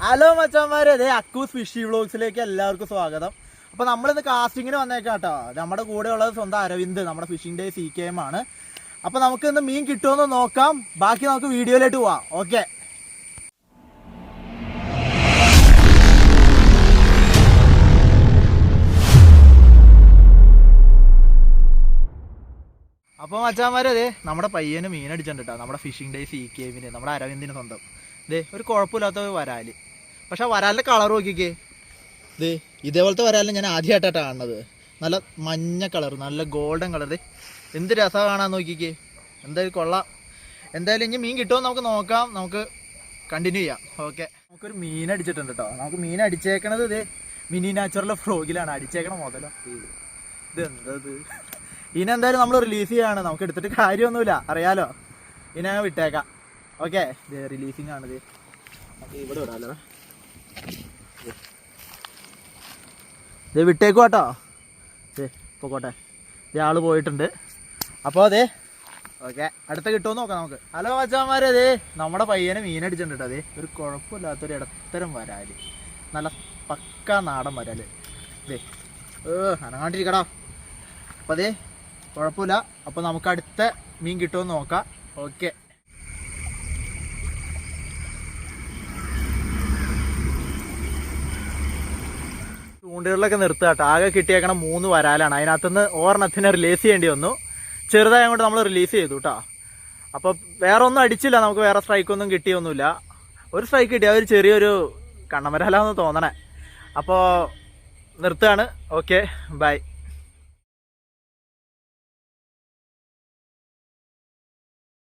Hello മച്ചാന്മാരെ, അതെ അക്കൂസ് fishy വ്ളോഗ്സിലേക്ക് എല്ലാവർക്കും സ്വാഗതം. അപ്പോൾ നമ്മളിന്ന് കാസ്റ്റിങ്ങിന് വന്നേക്കാം കേട്ടോ. നമ്മുടെ കൂടെ ഉള്ളത് സ്വന്തം അരവിന്ദ്, നമ്മുടെ ഫിഷിംഗ് ഡേ CKM ആണ്. അപ്പോൾ നമുക്ക് ഇന്ന് മീൻ കിട്ടുമെന്ന് നോക്കാം. ബാക്കി നമുക്ക് വീഡിയോയിലേക്ക് പോവാം. ഓക്കെ. അപ്പോൾ മച്ചാന്മാരെ, അതെ നമ്മുടെ പയ്യന് മീൻ അടിച്ചിട്ടുണ്ട് കേട്ടോ. നമ്മുടെ ഫിഷിംഗ് ഡേ CKM നമ്മുടെ അരവിന്ദിന് സ്വന്തം. ഇതേ ഒരു കുഴപ്പമില്ലാത്ത വരാല്. പക്ഷെ വരാലിൻ്റെ കളർ നോക്കിക്കേ. ഇത് ഇതേപോലത്തെ വരാലിന് ഞാൻ ആദ്യമായിട്ടാണ് കാണുന്നത്. നല്ല മഞ്ഞ കളർ, നല്ല ഗോൾഡൻ കളർ. എന്ത് രസമാണ് കാണാൻ, നോക്കിക്കേ. എന്തായാലും കൊള്ളാം. എന്തായാലും ഇനി മീൻ കിട്ടുമോ നമുക്ക് നോക്കാം. നമുക്ക് കണ്ടിന്യൂ ചെയ്യാം. ഓക്കെ, നമുക്കൊരു മീൻ അടിച്ചിട്ടുണ്ട് കേട്ടോ. നമുക്ക് മീൻ അടിച്ചേക്കണത് ഇത് മിനി നാച്ചുറൽ ഫ്രോഗിലാണ് അടിച്ചേക്കണ മുതലോ. ഇത് എന്തത്? ഇതിനെന്തായാലും നമ്മൾ റിലീസ് ചെയ്യാണ്. നമുക്ക് എടുത്തിട്ട് കാര്യമൊന്നുമില്ല, അറിയാലോ. ഇതിനെ വിട്ടേക്കാം. ഓക്കെ, ഇത് റിലീസിങ് ആണിത്. നമുക്ക് ഇവിടെ വിടാമല്ലോ. ഇത് വിട്ടേക്കും കേട്ടോ. പോട്ടെ, ഇയാൾ പോയിട്ടുണ്ട്. അപ്പോൾ അതെ ഓക്കെ, അടുത്ത കിട്ടുമെന്ന് നോക്കാം നമുക്ക്. ഹലോ മച്ചാന്മാരെ, അതെ നമ്മുടെ പയ്യനെ മീനടിച്ചിട്ടുണ്ട്. അതെ ഒരു കുഴപ്പമില്ലാത്തൊരു ഇടത്തരം വരാല്, നല്ല പക്ക നാടൻ വരാല്. ഇതേ അനങ്ങാണ്ടിരിക്കടാ. അപ്പോൾ അതെ കുഴപ്പമില്ല. അപ്പോൾ നമുക്ക് അടുത്ത മീൻ കിട്ടുമെന്ന് നോക്കാം. ഓക്കെ, ചൂണ്ടുകളിലൊക്കെ നിർത്തുക കേട്ടോ. ആകെ കിട്ടിയേക്കണം 3 വരാലാണ്. അതിനകത്തുനിന്ന് ഒരെണ്ണത്തിന് റിലീസ് ചെയ്യേണ്ടി വന്നു. ചെറുതായ കൊണ്ട് നമ്മൾ റിലീസ് ചെയ്തു കേട്ടോ. അപ്പോൾ വേറെ ഒന്നും അടിച്ചില്ല, നമുക്ക് വേറെ സ്ട്രൈക്കൊന്നും കിട്ടിയൊന്നുമില്ല. ഒരു സ്ട്രൈക്ക് കിട്ടി, അതൊരു ചെറിയൊരു കണ്ണമരാലാന്ന് തോന്നണേ. അപ്പോൾ നിർത്തുകയാണ്. Okay, by.